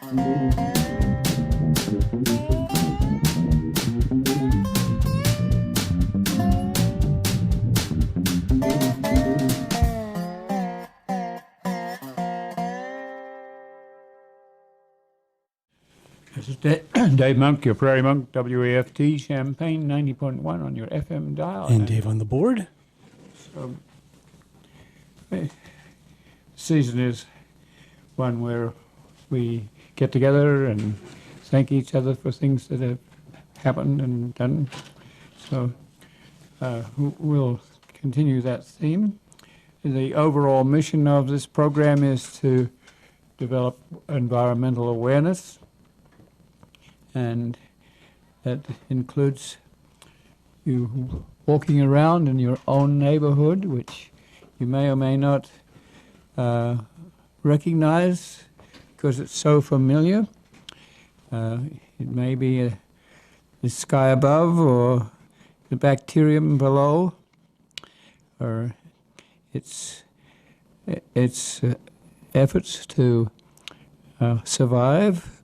This is Dave Monk, your Prairie Monk, WAFT, Champaign 90.1 on your FM dial. And Dave on the board. So, season is one where we get together and thank each other for things that have happened and done. So we'll continue that theme. The overall mission of this program is to develop environmental awareness, and that includes you walking around in your own neighborhood, which you may or may not recognize because it's so familiar. It may be the sky above or the bacterium below, or its efforts to survive.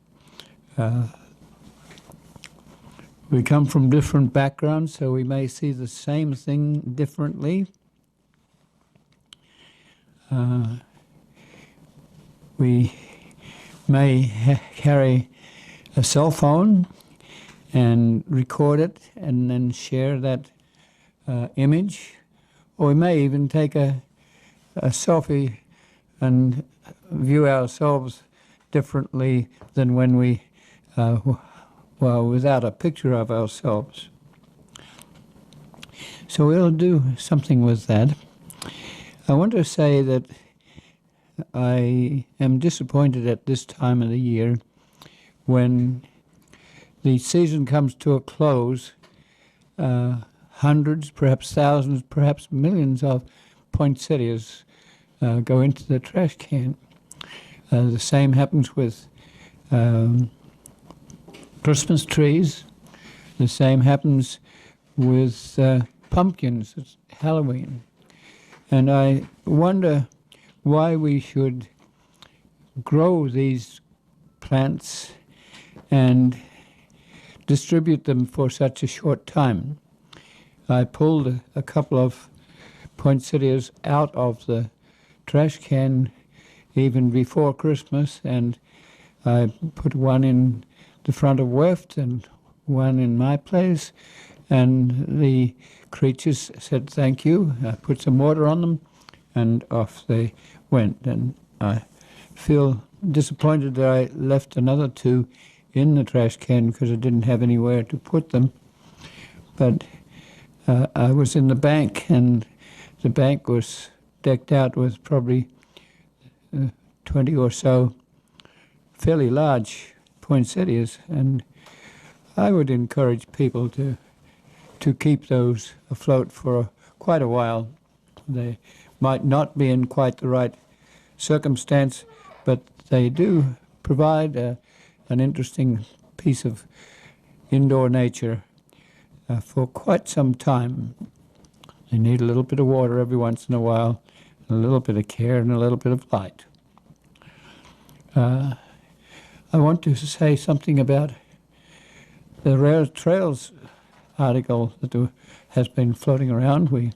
We come from different backgrounds, so we may see the same thing differently. We may carry a cell phone and record it and then share that image, or we may even take a selfie and view ourselves differently than when we without a picture of ourselves. So we'll do something with that. I want to say that I am disappointed at this time of the year when the season comes to a close. Hundreds, perhaps thousands, perhaps millions of poinsettias go into the trash can. The same happens with Christmas trees. The same happens with pumpkins. It's Halloween. And I wonder why we should grow these plants and distribute them for such a short time. I pulled a couple of poinsettias out of the trash can even before Christmas, and I put one in the front of Weft and one in my place, and the creatures said thank you. I put some water on them, and off they went. And I feel disappointed that I left another two in the trash can because I didn't have anywhere to put them. But I was in the bank, and the bank was decked out with probably 20 or so fairly large poinsettias, and I would encourage people to keep those afloat for quite a while. They might not be in quite the right circumstance, but they do provide an interesting piece of indoor nature for quite some time. They need a little bit of water every once in a while, a little bit of care, and a little bit of light. I want to say something about the Rare Trails article that has been floating around. We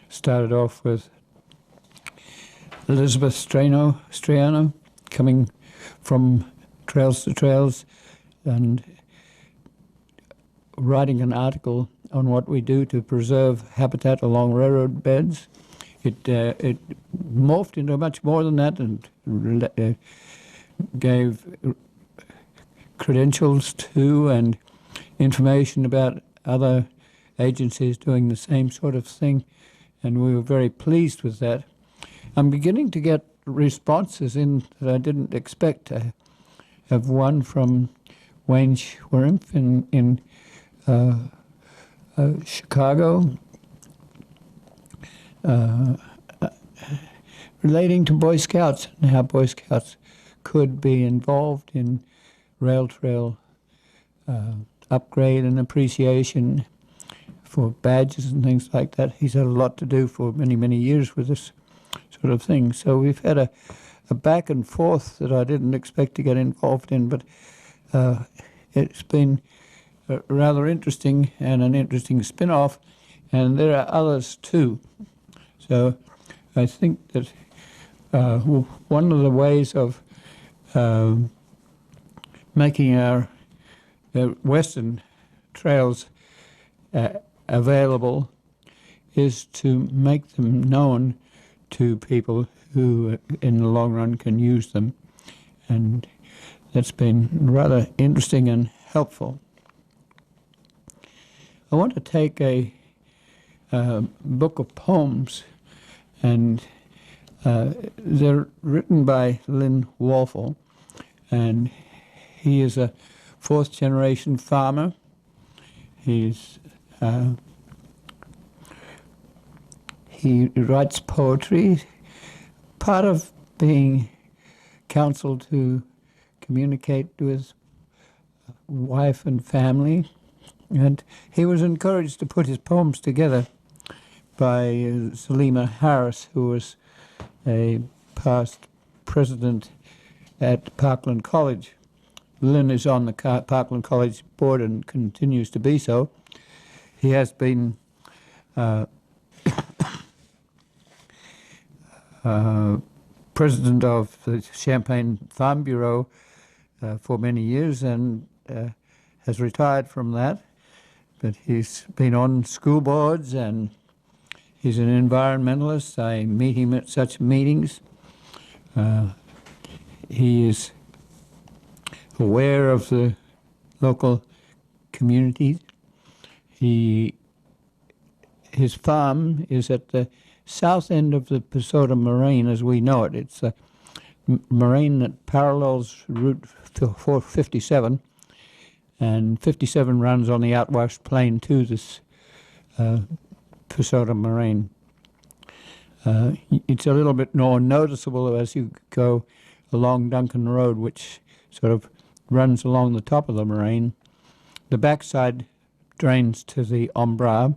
started off with Elizabeth Strayano coming from Trails to Trails and writing an article on what we do to preserve habitat along railroad beds. It morphed into much more than that and gave credentials to and information about other agencies doing the same sort of thing, and we were very pleased with that. I'm beginning to get responses in that I didn't expect. I have one from Wayne Schwerimpf in Chicago, relating to Boy Scouts and how Boy Scouts could be involved in rail trail upgrade and appreciation for badges and things like that. He's had a lot to do for many, many years with this sort of thing. So we've had a a back and forth that I didn't expect to get involved in, but it's been rather interesting and an interesting spin-off, and there are others too. So I think that one of the ways of making our Western trails available is to make them known to people who in the long run can use them, and that's been rather interesting and helpful. I want to take a book of poems, and they're written by Lynn Walfall, and he is a fourth-generation farmer. He writes poetry. Part of being counseled to communicate with wife and family, and he was encouraged to put his poems together by Selima Harris, who was a past president at Parkland College. Lynn is on the Parkland College board and continues to be so. He has been president of the Champaign Farm Bureau for many years, and has retired from that. But he's been on school boards, and he's an environmentalist. I meet him at such meetings. He is aware of the local community. His farm is at the south end of the Pesota Moraine as we know it. It's a moraine that parallels Route 457, and 57 runs on the outwash plain to this Pesota Moraine. It's a little bit more noticeable as you go along Duncan Road, which sort of runs along the top of the moraine. The backside drains to the Ombra,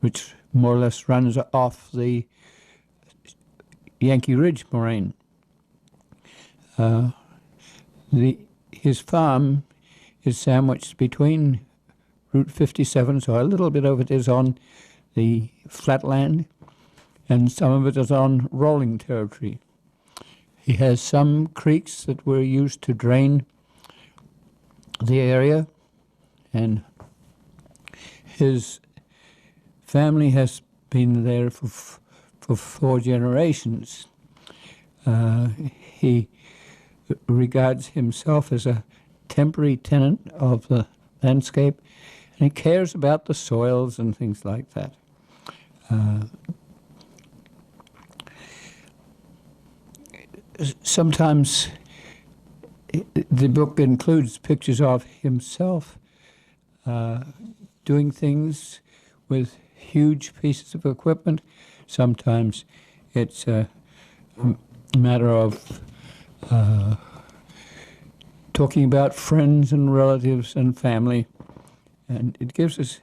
which more or less runs off the Yankee Ridge moraine. His farm is sandwiched between Route 57, so a little bit of it is on the flatland, and some of it is on rolling territory. He has some creeks that were used to drain the area, and his family has been there for 4 generations. He regards himself as a temporary tenant of the landscape, and he cares about the soils and things like that. Sometimes the book includes pictures of himself doing things with huge pieces of equipment. Sometimes it's a matter of talking about friends and relatives and family, and it gives us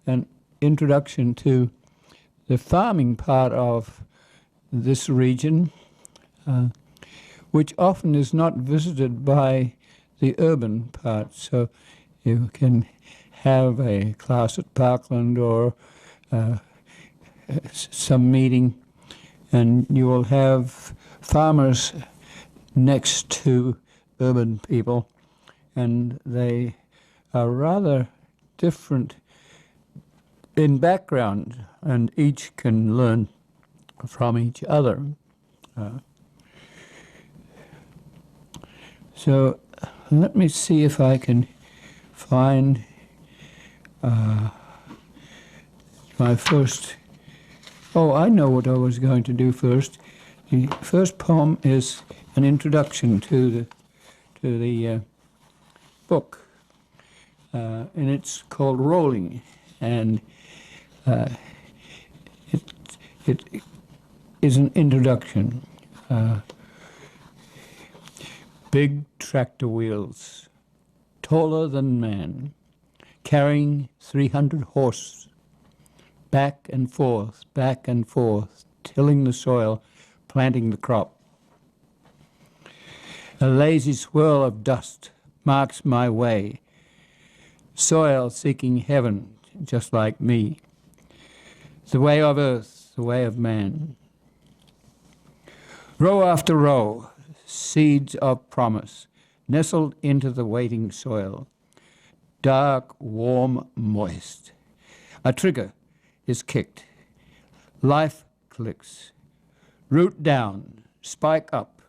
an introduction to the farming part of this region, which often is not visited by the urban part. So you can have a class at Parkland or some meeting, and you will have farmers next to urban people, and they are rather different in background, and each can learn from each other. So let me see if I can find my first. Oh, I know what I was going to do first. The first poem is an introduction to the book, and it's called Rolling, and it is an introduction. Big tractor wheels, taller than man, carrying 300 horse, back and forth, tilling the soil, planting the crop. A lazy swirl of dust marks my way, soil seeking heaven just like me, the way of earth, the way of man. Row after row, seeds of promise, nestled into the waiting soil, dark, warm, moist. A trigger is kicked, life clicks, root down, spike up,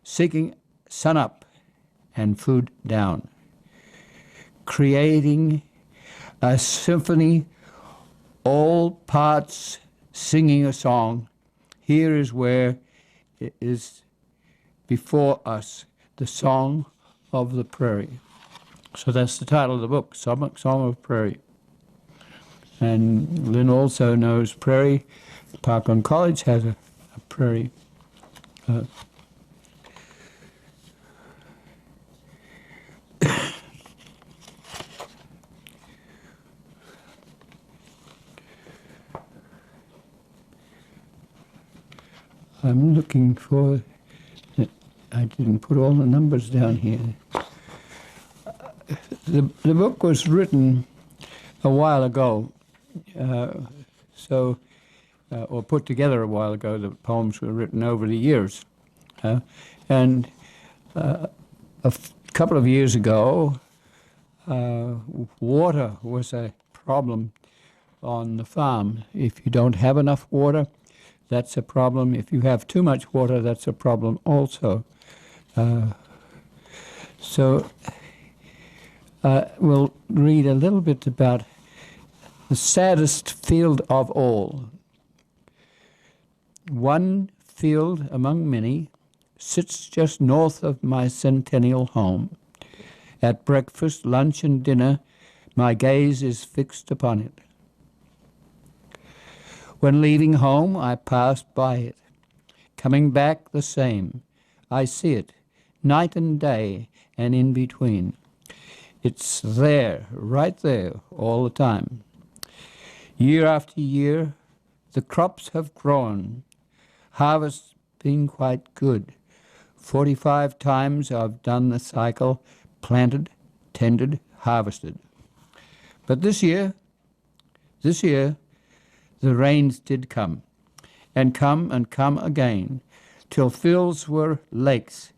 seeking sun up and food down, creating a symphony, all parts singing a song. Here is where it is before us, the Song of the Prairie. So that's the title of the book, Song of Prairie. And Lynn also knows Prairie. Parkland College has a Prairie. I'm looking for, I didn't put all the numbers down here. The book was written a while ago, or put together a while ago. The poems were written over the years. And couple of years ago, water was a problem on the farm. If you don't have enough water, that's a problem. If you have too much water, that's a problem also. We'll read a little bit about the saddest field of all. One field among many sits just north of my centennial home. At breakfast, lunch, and dinner, my gaze is fixed upon it. When leaving home, I pass by it. Coming back, the same. I see it, night and day, and in between. It's there, right there, all the time. Year after year, the crops have grown. Harvest's been quite good. 45 times I've done the cycle, planted, tended, harvested. But this year, the rains did come and come again, till fields were lakes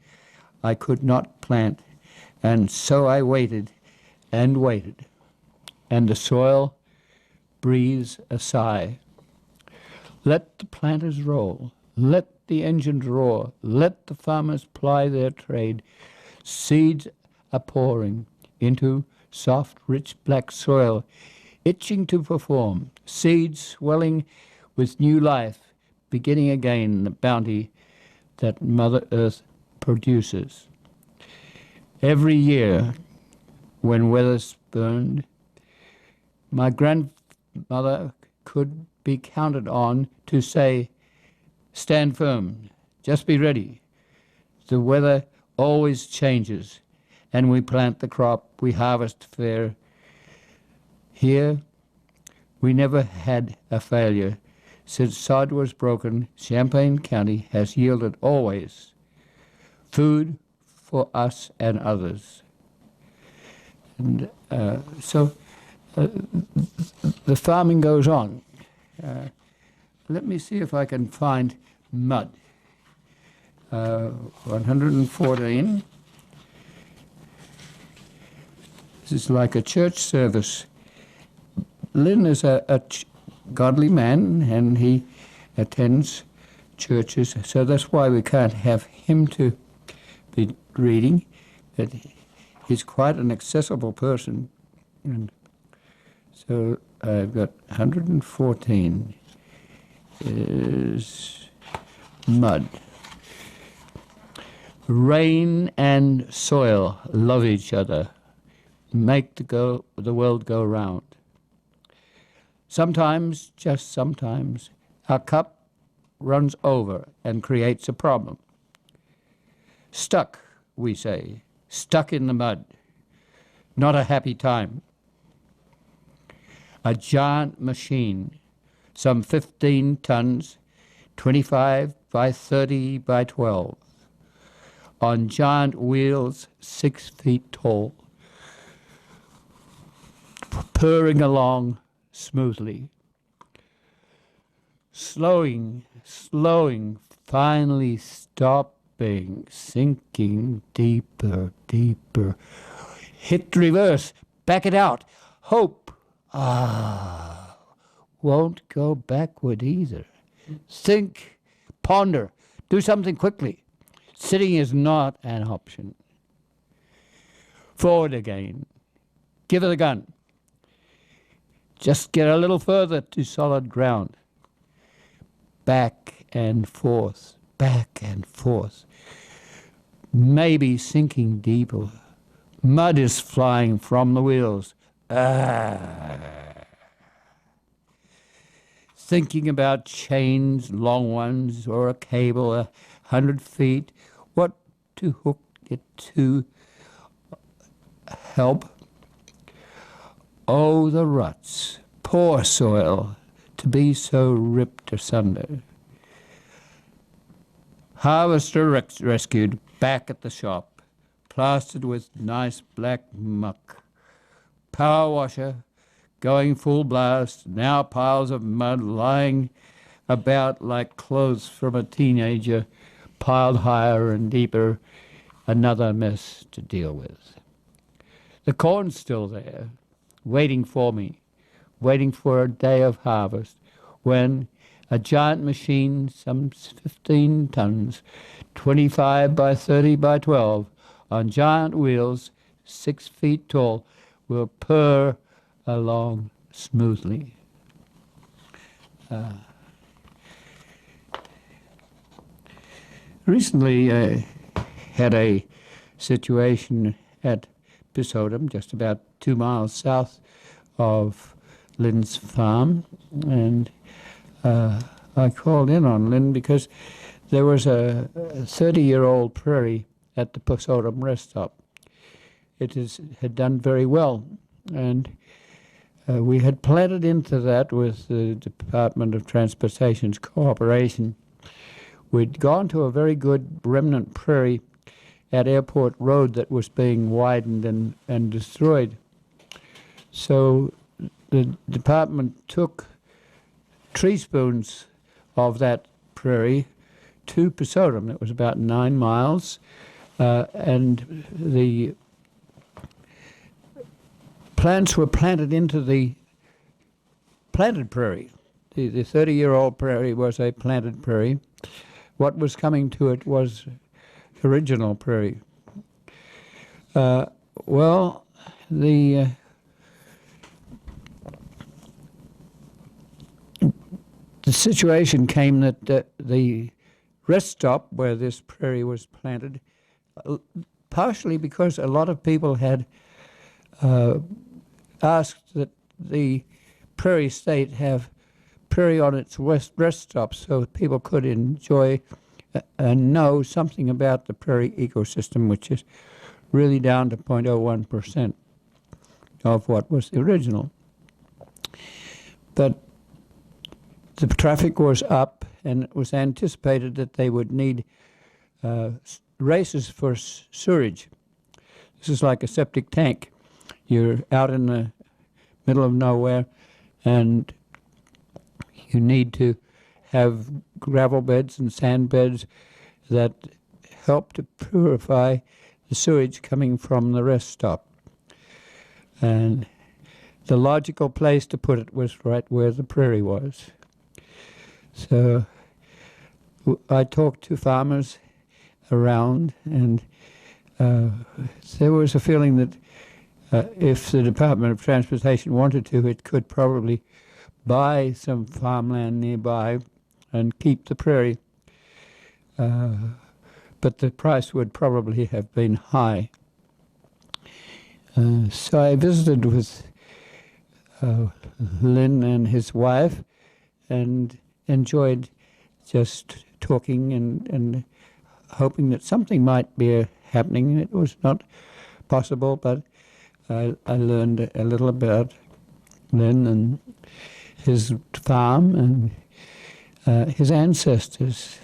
I could not plant, and so I waited and waited, and the soil breathes a sigh. Let the planters roll, let the engines roar, let the farmers ply their trade. Seeds are pouring into soft, rich black soil, itching to perform, seeds swelling with new life, beginning again the bounty that Mother Earth produces. Every year, when weather spurned, my grandmother could be counted on to say, "Stand firm, just be ready. The weather always changes, and we plant the crop, we harvest fair." Here, we never had a failure. Since sod was broken, Champaign County has yielded always food for us and others. And the farming goes on. Let me see if I can find mud. 114. This is like a church service. Lynn is a godly man, and he attends churches, so that's why we can't have him to be reading. But he's quite an accessible person. And so I've got 114 is mud. Rain and soil love each other, make the world go round. Sometimes, just sometimes, our cup runs over and creates a problem. Stuck, we say, stuck in the mud. Not a happy time. A giant machine, some 15 tons, 25 by 30 by 12. on giant wheels 6 feet tall, purring along smoothly. Slowing, finally stopping, sinking deeper, deeper. Hit reverse, back it out. Hope. Won't go backward either. Think, ponder, do something quickly. Sitting is not an option. Forward again. Give it a gun. Just get a little further to solid ground. Back and forth, back and forth. Maybe sinking deeper. Mud is flying from the wheels. Thinking about chains, long ones, or a cable 100 feet. What to hook it to help. Oh, the ruts. Poor soil to be so ripped asunder. Harvester rescued back at the shop, plastered with nice black muck. Power washer going full blast, now piles of mud lying about like clothes from a teenager, piled higher and deeper, another mess to deal with. The corn's still there, waiting for me, waiting for a day of harvest, when a giant machine, some 15 tons, 25 by 30 by 12, on giant wheels, 6 feet tall, will purr along smoothly. Recently, I had a situation at Pisodum, just about 2 miles south of Lynn's farm, and I called in on Lynn because there was a 30-year-old prairie at the Pisodum rest stop. It had done very well, and we had planted into that with the Department of Transportation's cooperation. We'd gone to a very good remnant prairie at Airport Road that was being widened and destroyed. So the department took tree spoons of that prairie to Pisodum. It was about 9 miles, and the plants were planted into the planted prairie. The 30-year-old prairie was a planted prairie. What was coming to it was original prairie. Well, the situation came that the rest stop where this prairie was planted, partially because a lot of people had asked that the prairie state have prairie on its rest stop so people could enjoy and know something about the prairie ecosystem, which is really down to 0.01% of what was the original. But the traffic was up, and it was anticipated that they would need races for sewerage. This is like a septic tank. You're out in the middle of nowhere, and you need to have gravel beds and sand beds that help to purify the sewage coming from the rest stop. And the logical place to put it was right where the prairie was. So I talked to farmers around, and there was a feeling that if the Department of Transportation wanted to, it could probably buy some farmland nearby and keep the prairie. But the price would probably have been high. So I visited with Lynn and his wife and enjoyed just talking and hoping that something might be happening. It was not possible, but I learned a little about Lynn and his farm and his ancestors.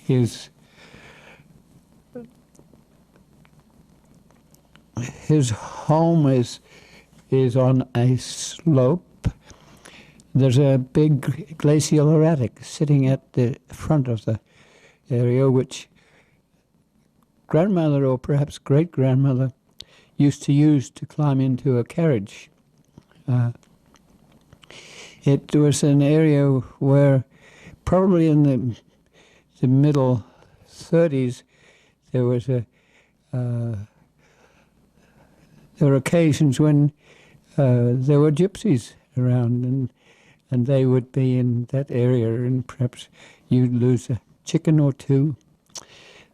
His his home is on a slope. There's a big glacial erratic sitting at the front of the area, which grandmother or perhaps great-grandmother used to use to climb into a carriage. It was an area where probably in the middle 30s there was there were occasions when there were gypsies around, and they would be in that area, and perhaps you'd lose a chicken or two.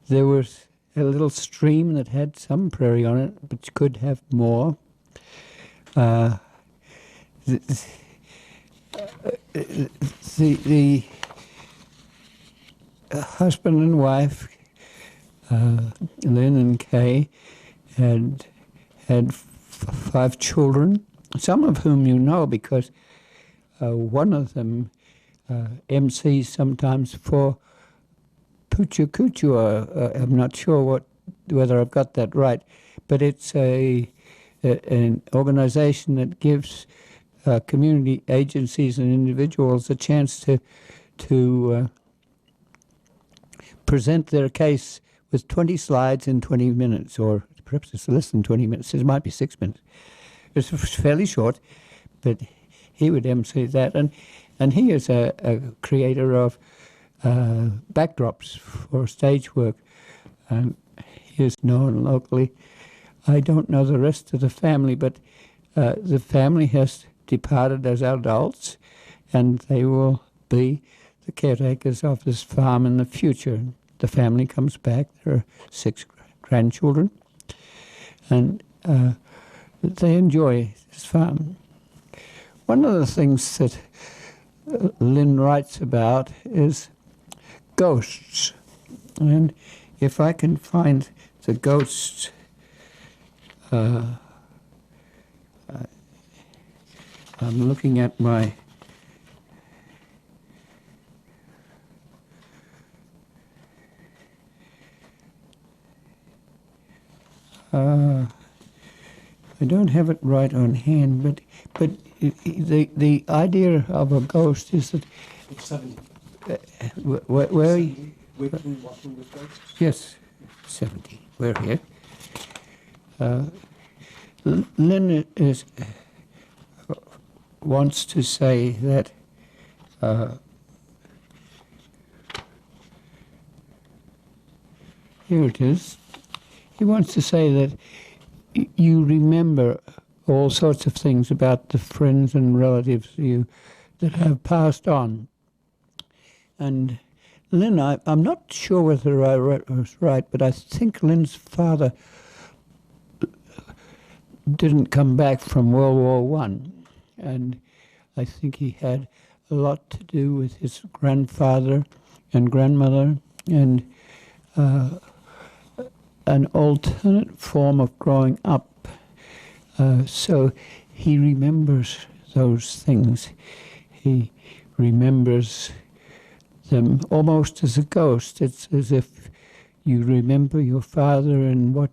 There was a little stream that had some prairie on it, but could have more. The husband and wife, Lynn and Kay, had 5 children, some of whom you know because one of them MCs sometimes for Puchu Kuchu. I'm not sure whether I've got that right, but it's an organization that gives community agencies and individuals a chance to present their case with 20 slides in 20 minutes, or perhaps it's less than 20 minutes. It might be 6 minutes. It's fairly short, but he would MC that, and he is a creator of backdrops for stage work. He is known locally. I don't know the rest of the family, but the family has departed as adults, and they will be the caretakers of this farm in the future. The family comes back. There are 6 grandchildren, and they enjoy this farm. One of the things that Lynn writes about is ghosts, and if I can find the ghosts, I'm looking at my I don't have it right on hand, but the idea of a ghost is that It's 70. where We've been walking with ghosts. yes, 70. We're here. Lynn wants to say that here it is. He wants to say that you remember all sorts of things about the friends and relatives that have passed on. And Lynn, I'm not sure whether I was right, but I think Lynn's father didn't come back from World War I, and I think he had a lot to do with his grandfather and grandmother, and an alternate form of growing up. So he remembers those things. He remembers them almost as a ghost. It's as if you remember your father and what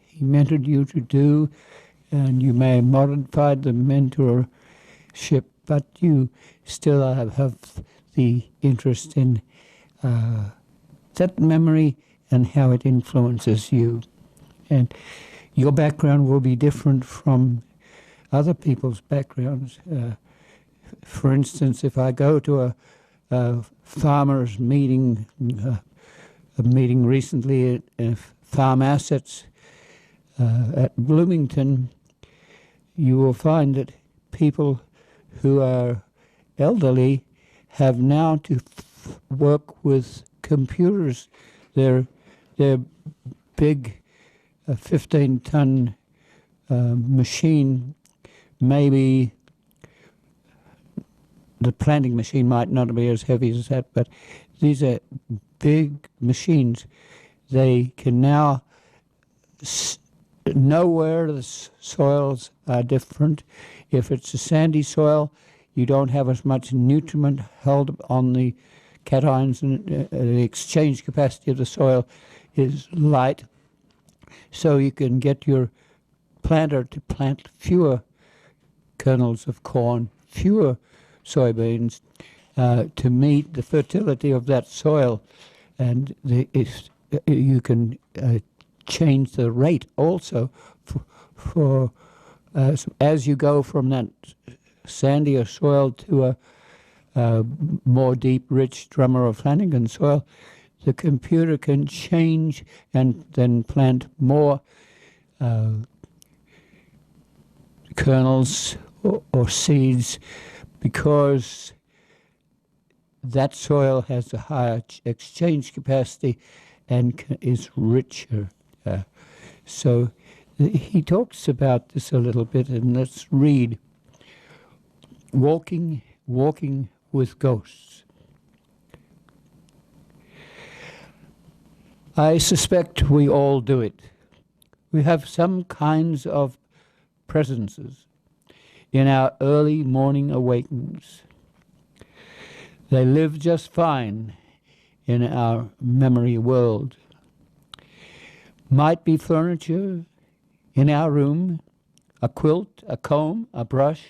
he mentored you to do, and you may have modified the mentorship, but you still have the interest in that memory and how it influences you. And your background will be different from other people's backgrounds. For instance, if I go to a farmers meeting, a meeting recently at Farm Assets at Bloomington, you will find that people who are elderly have now to work with computers. Their big 15-ton machine, maybe the planting machine might not be as heavy as that, but these are big machines. They can now know where the soils are different. If it's a sandy soil, you don't have as much nutriment held on the cations and the exchange capacity of the soil is light, so you can get your planter to plant fewer kernels of corn, fewer soybeans, to meet the fertility of that soil. And you can change the rate also for as you go from that sandier soil to a more deep, rich drummer or Flanagan soil. The computer can change and then plant more kernels or seeds, because that soil has a higher exchange capacity and is richer. So he talks about this a little bit, and let's read. Walking with ghosts. I suspect we all do it. We have some kinds of presences in our early morning awakenings. They live just fine in our memory world. Might be furniture in our room, a quilt, a comb, a brush.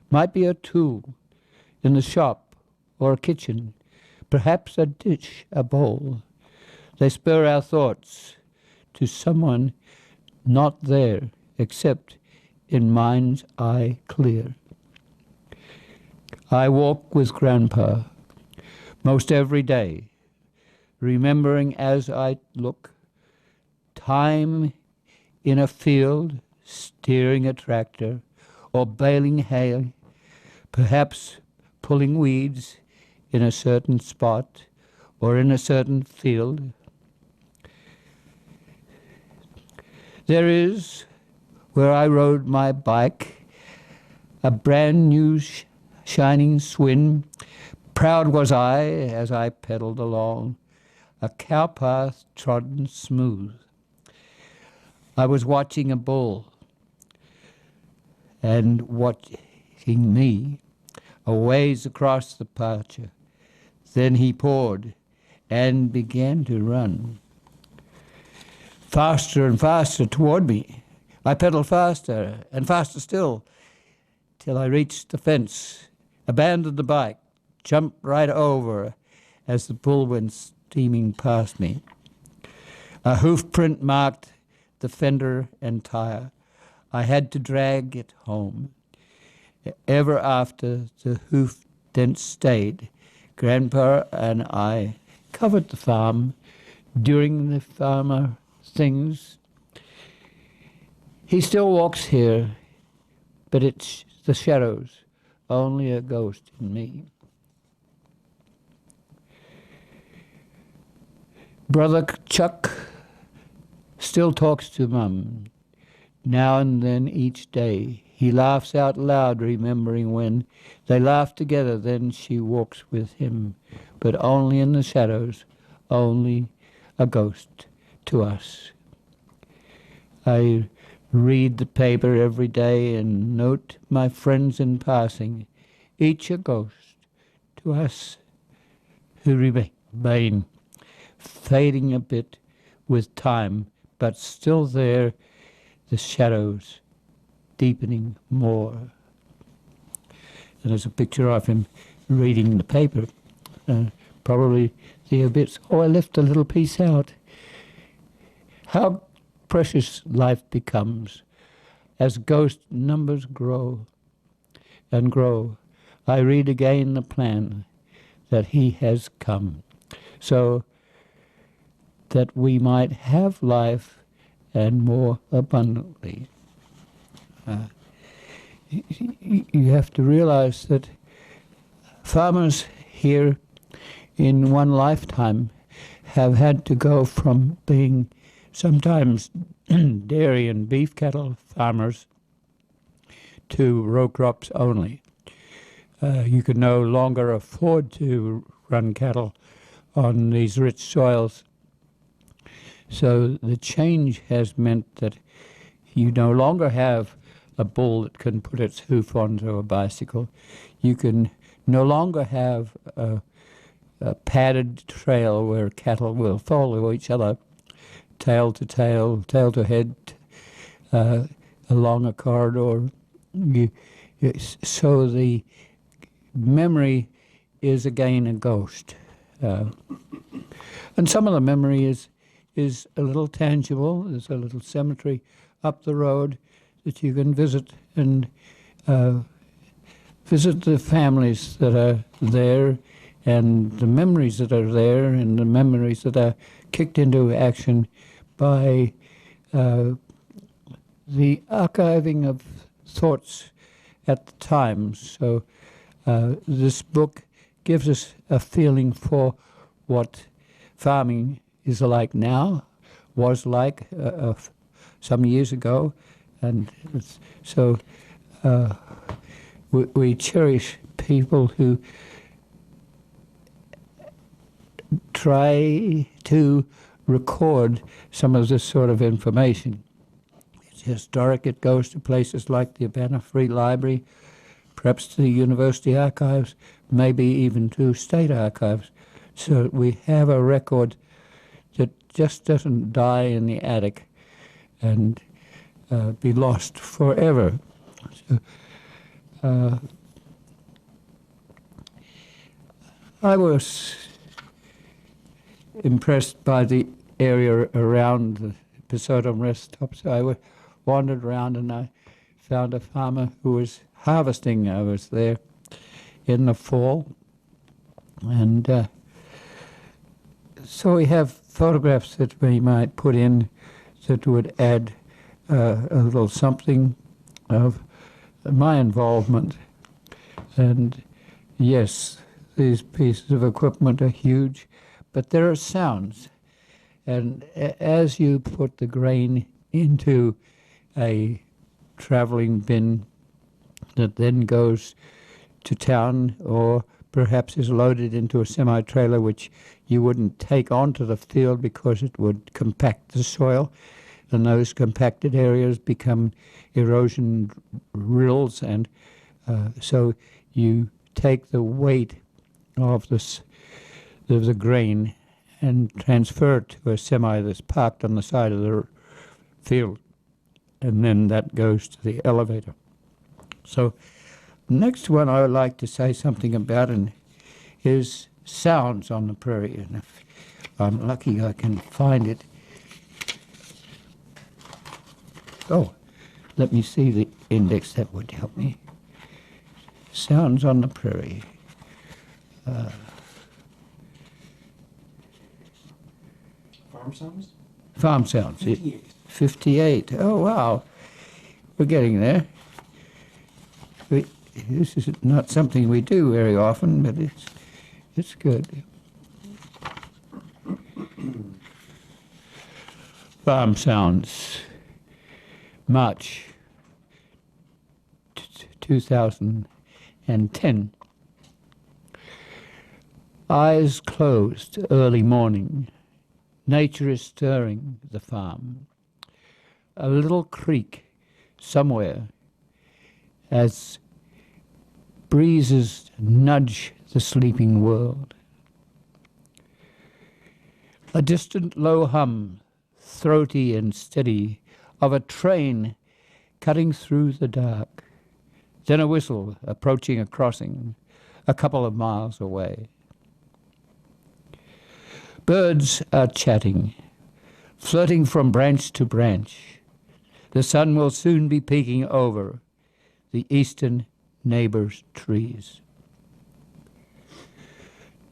Might be a tool in the shop or a kitchen, perhaps a dish, a bowl. They spur our thoughts to someone not there except in mind's eye clear. I walk with Grandpa most every day, remembering as I look, time in a field, steering a tractor, or baling hay, perhaps pulling weeds in a certain spot or in a certain field. There is, where I rode my bike, a brand new shining swin. Proud was I as I pedaled along, a cowpath trodden smooth. I was watching a bull, and watching me a ways across the pasture. Then he poured and began to run. Faster and faster toward me. I pedaled faster and faster still, till I reached the fence, abandoned the bike, jumped right over as the bull went steaming past me. A hoof print marked the fender and tire. I had to drag it home. Ever after the hoof dent stayed, Grandpa and I covered the farm doing the farmer things. He still walks here, but it's the shadows, only a ghost in me. Brother Chuck still talks to Mum, now and then each day. He laughs out loud, remembering when they laughed together. Then she walks with him, but only in the shadows, only a ghost to us. I read the paper every day and note my friends in passing, each a ghost to us who remain, fading a bit with time, but still there, the shadows deepening more. And there's a picture of him reading the paper. Probably the obits. Oh, I left a little piece out. How precious life becomes as ghost numbers grow and grow. I read again the plan that he has come, so that we might have life and more abundantly. You have to realize that farmers here in one lifetime have had to go from being sometimes dairy and beef cattle farmers to row crops only. You can no longer afford to run cattle on these rich soils. So the change has meant that you no longer have a bull that can put its hoof onto a bicycle. You can no longer have a padded trail where cattle will follow each other, tail to tail, tail to head, along a corridor. So the memory is again a ghost. And some of the memory is a little tangible. There's a little cemetery up the road that you can visit and visit the families that are there and the memories that are there and the memories that are kicked into action by the archiving of thoughts at the time. So this book gives us a feeling for what farming is like now, was like some years ago, and so we cherish people who try to record some of this sort of information. It's historic. It goes to places like the Urbana Free Library, perhaps to the university archives, maybe even to state archives. So we have a record that just doesn't die in the attic and be lost forever. So, I was impressed by the area around the Pisodum rest stop. So I wandered around and I found a farmer who was harvesting. I was there in the fall, and so we have photographs that we might put in that would add a little something of my involvement. And yes, these pieces of equipment are huge, but there are sounds. And as you put the grain into a traveling bin that then goes to town or perhaps is loaded into a semi-trailer, which you wouldn't take onto the field because it would compact the soil, and those compacted areas become erosion rills, and so you take the weight of the grain and transfer it to a semi that's parked on the side of the field, and then that goes to the elevator. So next one I would like to say something about is sounds on the prairie, and if I'm lucky I can find it. Oh, let me see the index, that would help me. Sounds on the prairie. Farm sounds? Farm sounds. 58. 58. Oh, wow. We're getting there. This is not something we do very often, but it's good. Farm sounds. March 2010. Eyes closed, early morning. Nature is stirring the farm. A little creek somewhere as breezes nudge the sleeping world. A distant low hum, throaty and steady, of a train cutting through the dark. Then a whistle approaching a crossing a couple of miles away. Birds are chatting, flirting from branch to branch. The sun will soon be peeking over the eastern neighbor's trees.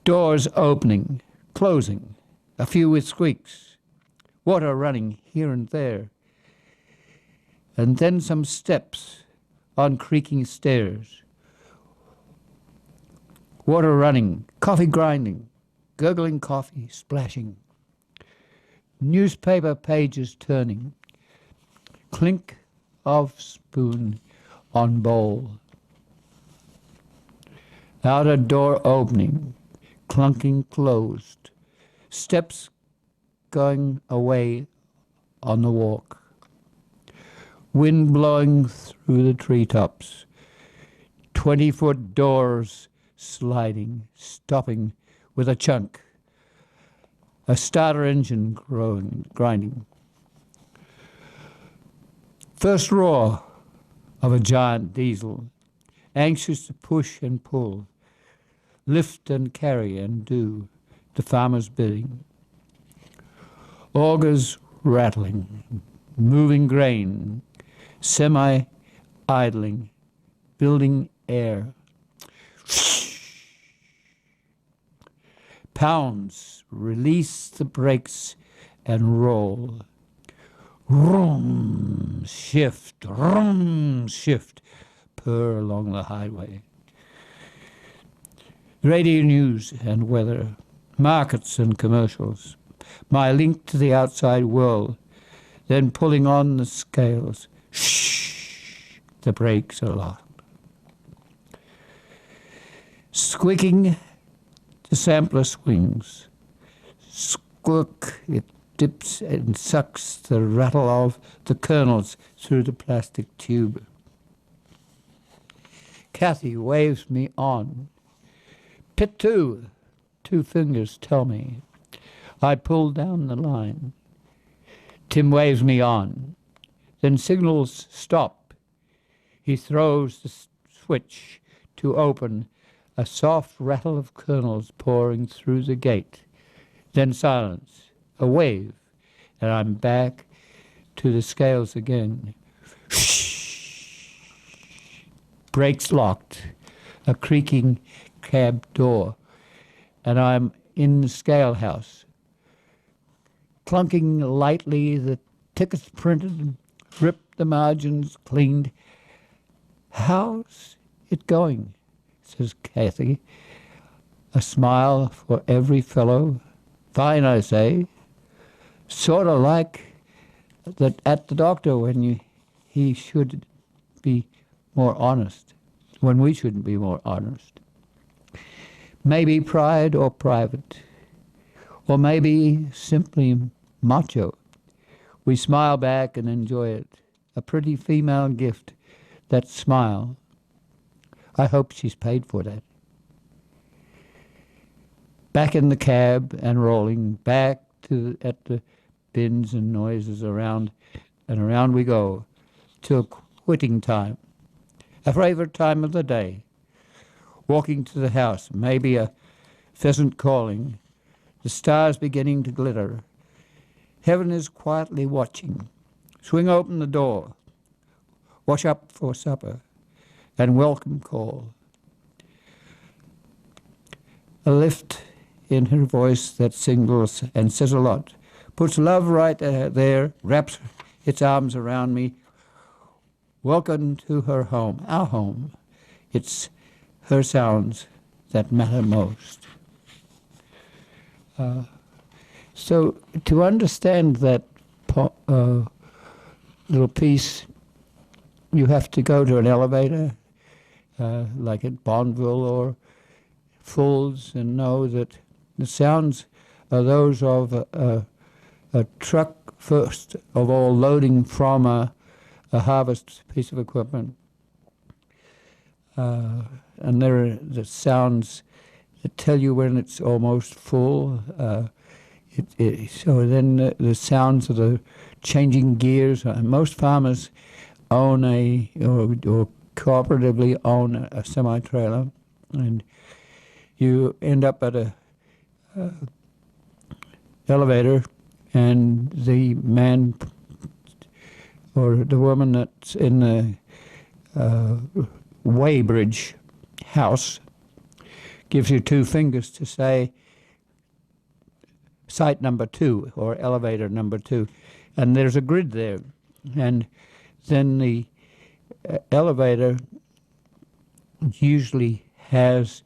Doors opening, closing, a few with squeaks, water running here and there, and then some steps on creaking stairs. Water running, coffee grinding, gurgling coffee, splashing. Newspaper pages turning, clink of spoon on bowl. Outer door opening, clunking closed. Steps going away on the walk. Wind blowing through the treetops. 20-foot doors sliding, stopping with a chunk, a starter engine grinding. First roar of a giant diesel, anxious to push and pull, lift and carry and do the farmer's bidding. Augers rattling, moving grain, semi-idling, building air. Pounds, release the brakes and roll. Vroom, shift, purr along the highway. Radio news and weather, markets and commercials, my link to the outside world, then pulling on the scales. Shh, the brakes are locked. Squeaking, the sampler swings. Squirk, it dips and sucks the rattle of the kernels through the plastic tube. Kathy waves me on. Pit 2, 2 fingers tell me. I pull down the line. Tim waves me on, then signals stop. He throws the switch to open, a soft rattle of kernels pouring through the gate. Then silence, a wave, and I'm back to the scales again. Shh. Brakes locked, a creaking cab door, and I'm in the scale house. Clunking lightly, the tickets printed, ripped, the margins cleaned. How's it going? Says Kathy. A smile for every fellow. Fine, I say. Sort of like that at the doctor when he should be more honest, when we shouldn't be more honest. Maybe pride or private, or maybe simply macho. We smile back and enjoy it. A pretty female gift, that smile. I hope she's paid for that. Back in the cab and rolling, back at the bins and noises around, and around we go, till quitting time. A favorite time of the day. Walking to the house, maybe a pheasant calling, the stars beginning to glitter. Heaven is quietly watching. Swing open the door. Wash up for supper, and welcome call. A lift in her voice that singles and says a lot, puts love right there, wraps its arms around me. Welcome to her home, our home. It's her sounds that matter most. So to understand that little piece, you have to go to an elevator, like at Bonneville or Fulls, and know that the sounds are those of a truck, first of all, loading from a harvest piece of equipment. And there are the sounds that tell you when it's almost full. So then the sounds of the changing gears. Most farmers own or cooperatively own a semi-trailer, and you end up at a elevator, and the man or the woman that's in the weighbridge house gives you 2 fingers to say site number 2 or elevator number 2, and there's a grid there, and then the elevator usually has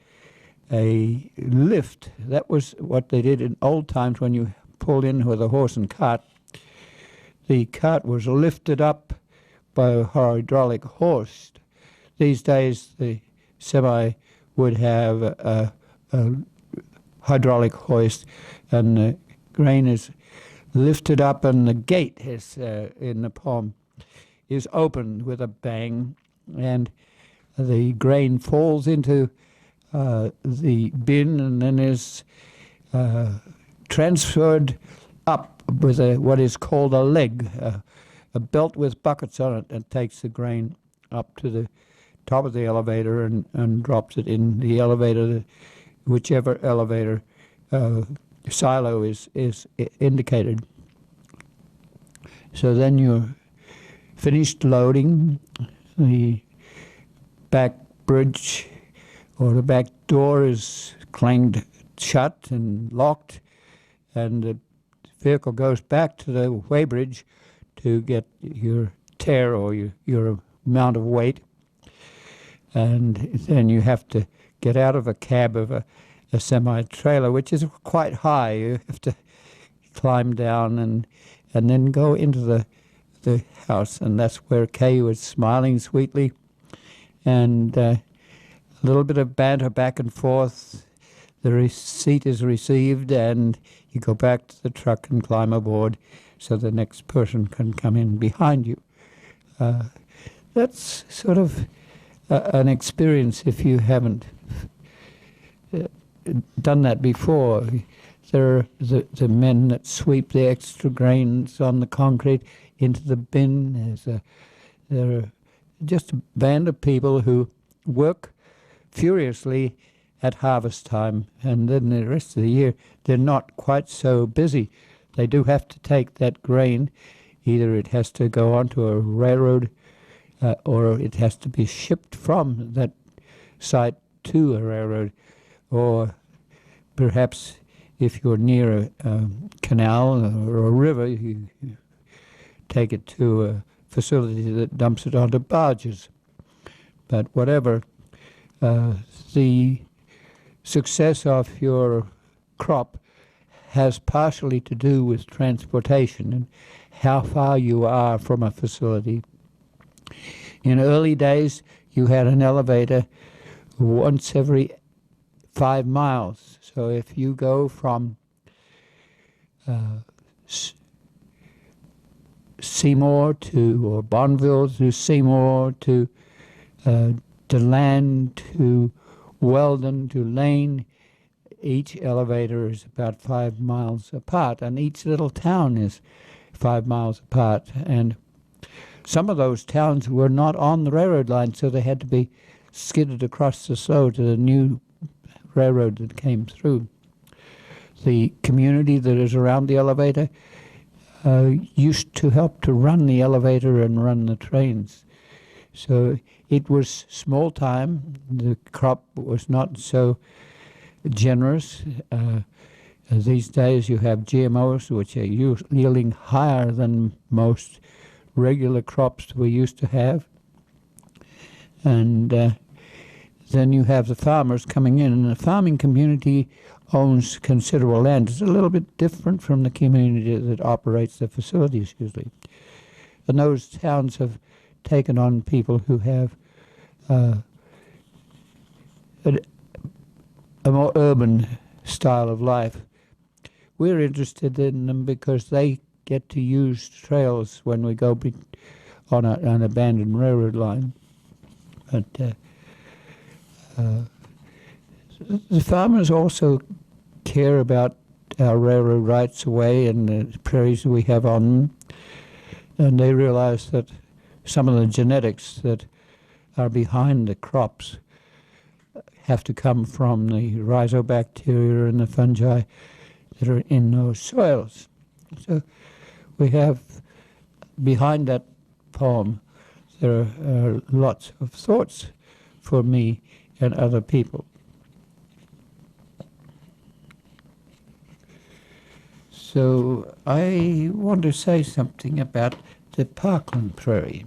a lift. That was what they did in old times when you pulled in with a horse and cart. The cart was lifted up by a hydraulic hoist. These days, the semi would have a hydraulic hoist, and the grain is lifted up, and the gate is in the poem is opened with a bang, and the grain falls into the bin, and then is transferred up with what is called a leg, a belt with buckets on it, and takes the grain up to the top of the elevator and drops it in the elevator, whichever elevator silo is indicated. So then you're finished loading, the back bridge or the back door is clanged shut and locked, and the vehicle goes back to the weighbridge to get your tare or your amount of weight. And then you have to get out of a cab of a semi-trailer, which is quite high. You have to climb down and then go into the house. And that's where Kay was smiling sweetly. And a little bit of banter back and forth. The receipt is received, and you go back to the truck and climb aboard so the next person can come in behind you. That's sort of an experience if you haven't done that before. There are the men that sweep the extra grains on the concrete into the bin. There are just a band of people who work furiously at harvest time, and then the rest of the year they're not quite so busy. They do have to take that grain, either it has to go onto a railroad or it has to be shipped from that site to a railroad, or perhaps if you're near a canal or a river, you take it to a facility that dumps it onto barges. But whatever, the success of your crop has partially to do with transportation and how far you are from a facility. In early days, you had an elevator once every 5 miles. So if you go from Seymour or Bonneville to Seymour to DeLand to Weldon to Lane, each elevator is about 5 miles apart, and each little town is 5 miles apart. And some of those towns were not on the railroad line, so they had to be skidded across the slough to the new railroad that came through. The community that is around the elevator used to help to run the elevator and run the trains. So it was small time. The crop was not so generous. These days you have GMOs, which are yielding higher than most regular crops we used to have. And then you have the farmers coming in, and the farming community owns considerable land. It's a little bit different from the community that operates the facilities usually. And those towns have taken on people who have a more urban style of life. We're interested in them because they get to use trails when we go on an abandoned railroad line. But the farmers also care about our railroad rights of way and the prairies we have on them, and they realize that some of the genetics that are behind the crops have to come from the rhizobacteria and the fungi that are in those soils. So we have, behind that poem, there are lots of thoughts for me and other people. So I want to say something about the Parkland Prairie.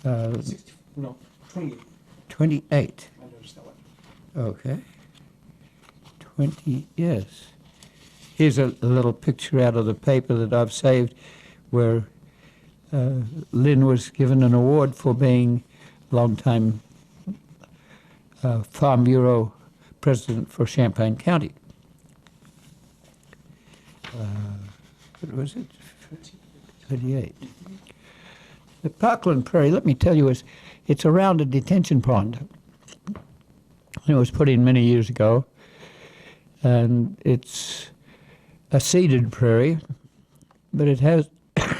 28. 28. I noticed that one. Okay. 20, yes. Here's a little picture out of the paper that I've saved where Lynn was given an award for being longtime Farm Bureau president for Champaign County. What was it? 38. The Parkland Prairie, let me tell you, it's around a detention pond. It was put in many years ago, and it's a seeded prairie, but it has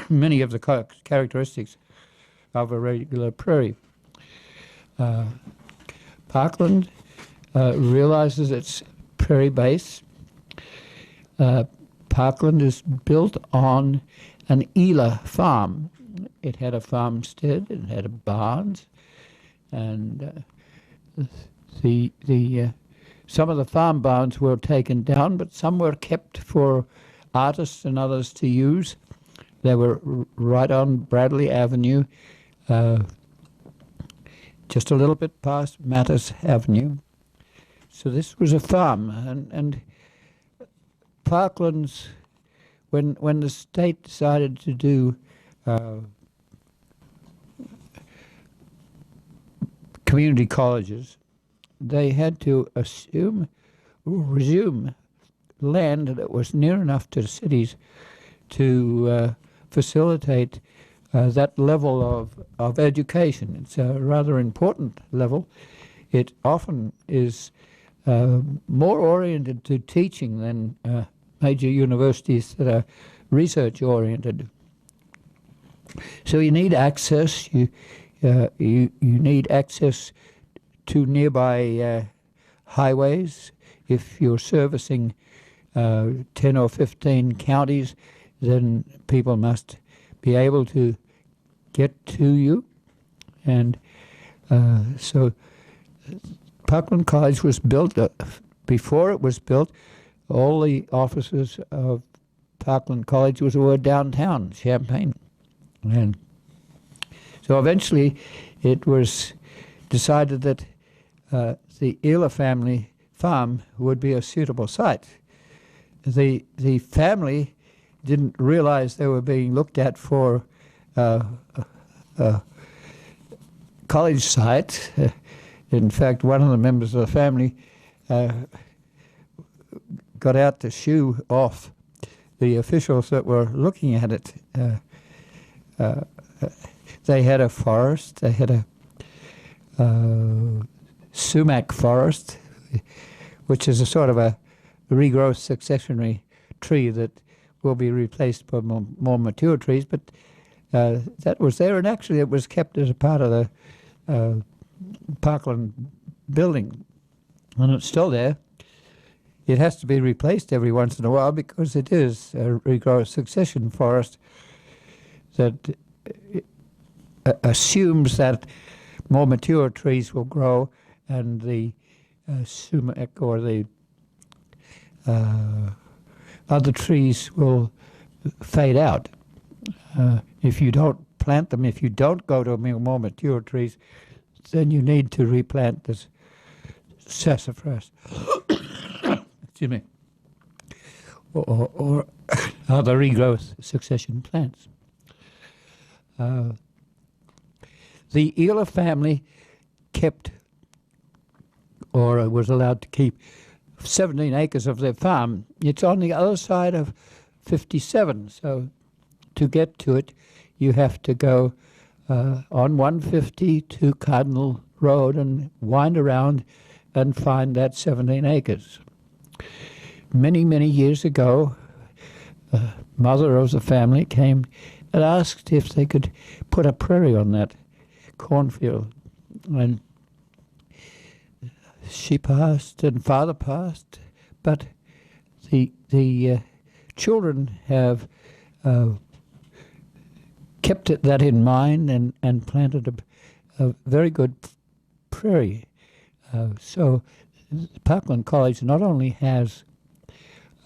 many of the characteristics of a regular prairie. Parkland realizes its prairie base. Parkland is built on an Elah farm. It had a farmstead, it had a barns, and some of the farm barns were taken down, but some were kept for artists and others to use. They were right on Bradley Avenue, just a little bit past Mattis Avenue. So this was a farm, and Parkland's, when the state decided to do community colleges, they had to resume land that was near enough to the cities to facilitate that level of education. It's a rather important level. It often is more oriented to teaching than major universities that are research oriented. So you need access. You need access to nearby highways. If you're servicing 10 or 15 counties, then people must be able to get to you. And so Parkland College was built. Before it was built, all the offices of Parkland College were downtown Champaign. And so eventually it was decided that the Elah family farm would be a suitable site. The family didn't realize they were being looked at for a college site. In fact, one of the members of the family got out to shoo off the officials that were looking at it. They had a forest. They had a sumac forest, which is a sort of a regrowth successionary tree that will be replaced by more mature trees. But that was there, and actually it was kept as a part of the Parkland building, and it's still there. It has to be replaced every once in a while because it is a regrowth succession forest that assumes that more mature trees will grow and the sumac or the other trees will fade out. If you don't plant them, if you don't go to more mature trees, then you need to replant this sassafras. Excuse me. Or other regrowth succession plants. The Elah family kept, or was allowed to keep, 17 acres of their farm. It's on the other side of 57, so to get to it, you have to go on 150 to Cardinal Road and wind around and find that 17 acres. Many, many years ago, the mother of the family came and asked if they could put a prairie on that cornfield. And she passed and father passed, but the children have kept that in mind and planted a very good prairie. So Parkland College not only has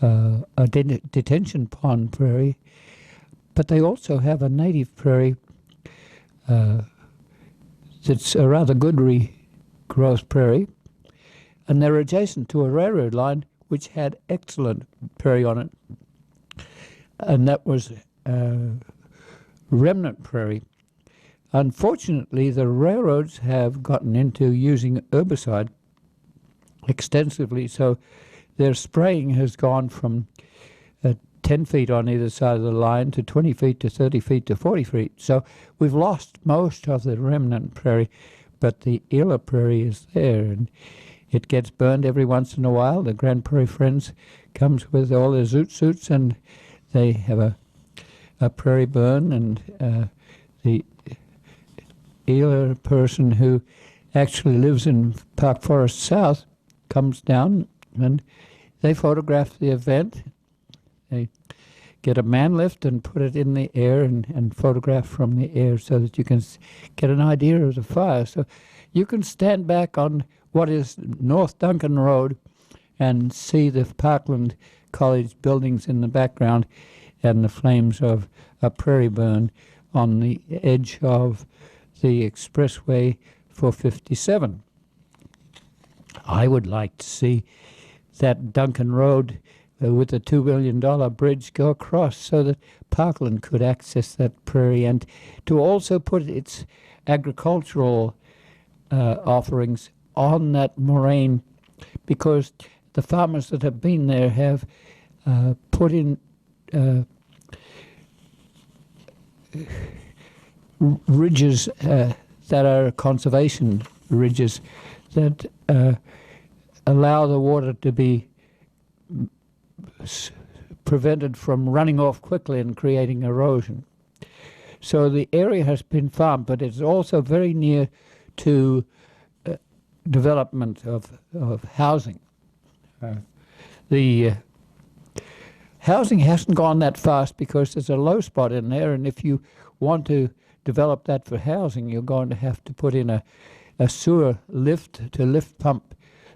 a detention pond prairie, but they also have a native prairie that's a rather good regrowth prairie, and they're adjacent to a railroad line which had excellent prairie on it, and that was remnant prairie. Unfortunately, the railroads have gotten into using herbicide extensively, so their spraying has gone from 10 feet on either side of the line to 20 feet to 30 feet to 40 feet. So we've lost most of the remnant prairie, but the Elah prairie is there. And It gets burned every once in a while. The Grand Prairie Friends comes with all their zoot suits, and they have a prairie burn, and the either person who actually lives in Park Forest South comes down and they photograph the event. They get a man lift and put it in the air and photograph from the air so that you can get an idea of the fire. So you can stand back on what is North Duncan Road and see the Parkland College buildings in the background and the flames of a prairie burn on the edge of the expressway for 57. I would like to see that Duncan Road with the $2 billion bridge go across so that Parkland could access that prairie, and to also put its agricultural offerings on that moraine, because the farmers that have been there have put in ridges that are conservation ridges that allow the water to be prevented from running off quickly and creating erosion. So the area has been farmed, but it's also very near to development of housing. The housing hasn't gone that fast because there's a low spot in there, and if you want to develop that for housing, you're going to have to put in a sewer lift to pump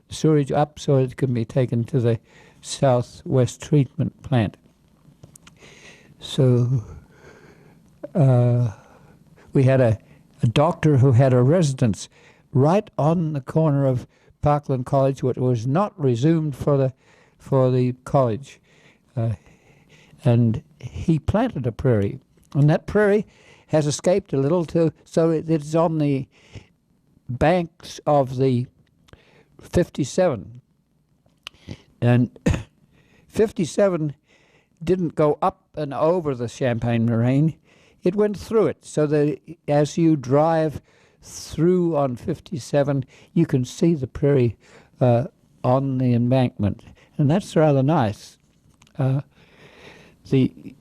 sewage up so it can be taken to the southwest treatment plant. So we had a doctor who had a residence right on the corner of Parkland College, which was not resumed for the college, and he planted a prairie, and that prairie has escaped a little so it's on the banks of the 57, and 57 didn't go up and over the Champagne Moraine, it went through it, so that as you drive through on 57 you can see the prairie on the embankment, and that's rather nice. The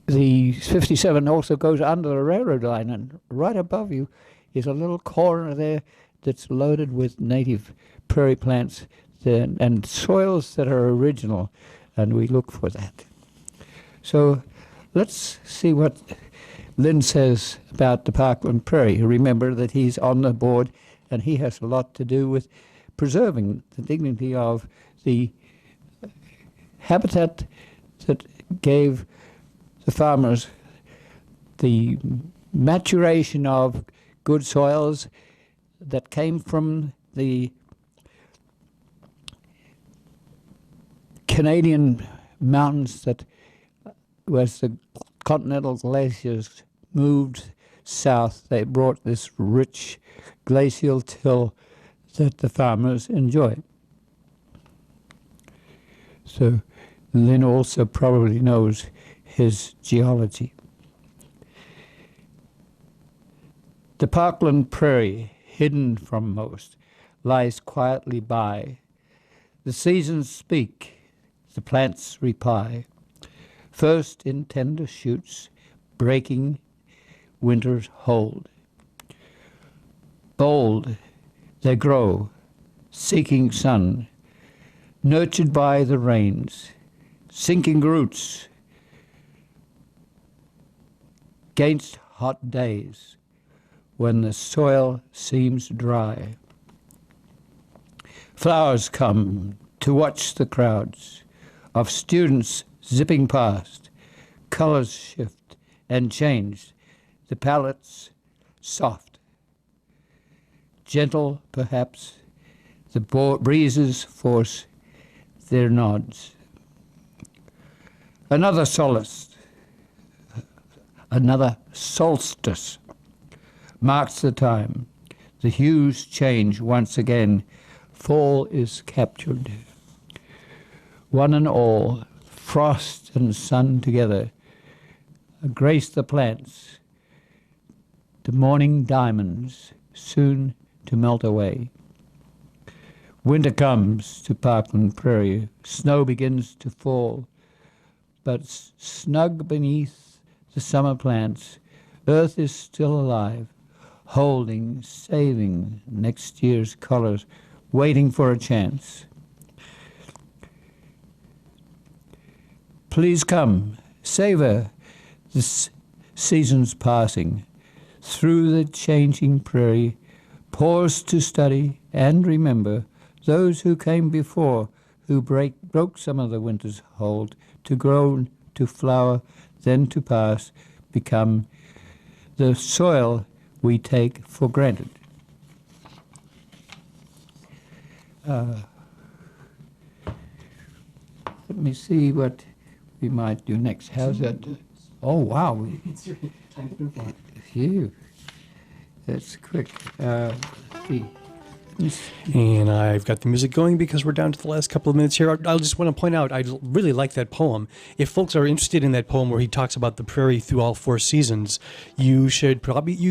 57 also goes under the railroad line, and right above you is a little corner there that's loaded with native prairie plants and soils that are original, and we look for that. So let's see what Lynn says about the Parkland Prairie. Remember that he's on the board, and he has a lot to do with preserving the dignity of the habitat that gave the farmers the maturation of good soils that came from the Canadian mountains, that as the continental glaciers moved south, they brought this rich glacial till that the farmers enjoy. So Lynn also probably knows his geology. The Parkland Prairie, hidden from most, lies quietly by. The seasons speak, the plants reply, first in tender shoots, breaking winter's hold. Bold they grow, seeking sun, nurtured by the rains, sinking roots against hot days when the soil seems dry. Flowers come to watch the crowds of students zipping past. Colors shift and change, the palettes soft. Gentle, perhaps, the breezes force their nods. Another solstice marks the time. The hues change once again. Fall is captured. One and all, frost and sun together, grace the plants. The morning diamonds soon to melt away. Winter comes to Parkland Prairie. Snow begins to fall. But snug beneath the summer plants, Earth is still alive, holding, saving next year's colors, waiting for a chance. Please come, savor this season's passing. Through the changing prairie, pause to study and remember those who came before, who broke some of the winter's hold, to grow, to flower, then to pass, become the soil we take for granted. Let me see what we might do next. How's that? Oh, wow. It's your time's been flying. Phew. That's quick. Let's see. And I've got the music going because we're down to the last couple of minutes here. I just want to point out, I really like that poem. If folks are interested in that poem where he talks about the prairie through all 4 seasons, you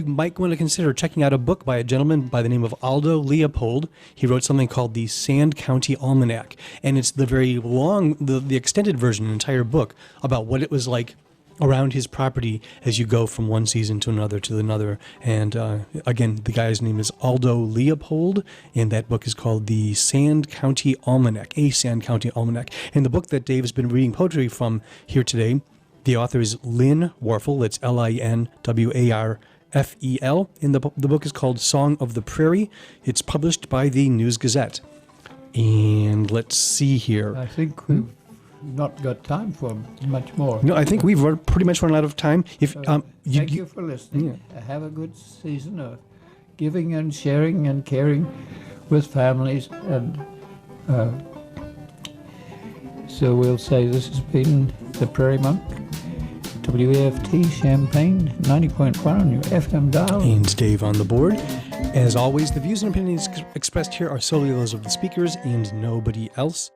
might want to consider checking out a book by a gentleman by the name of Aldo Leopold. He wrote something called the Sand County Almanac, and it's the very long, the extended version, an entire book about what it was like around his property as you go from one season to another. And again, the guy's name is Aldo Leopold, and that book is called the Sand County Almanac, a Sand County Almanac. And the book that Dave has been reading poetry from here today, the author is Lynn Warfel. That's Linwarfel. And the book is called Song of the Prairie. It's published by the News Gazette. And let's see here. I think we've not got time for much more. No, I think we've pretty much run out of time. Thank you for listening. Have a good season of giving and sharing and caring with families. And so we'll say this has been the Prairie Monk, WAFT Champaign, 90.1 on your FM dial. And Dave on the board. As always, the views and opinions expressed here are solely those of the speakers and nobody else.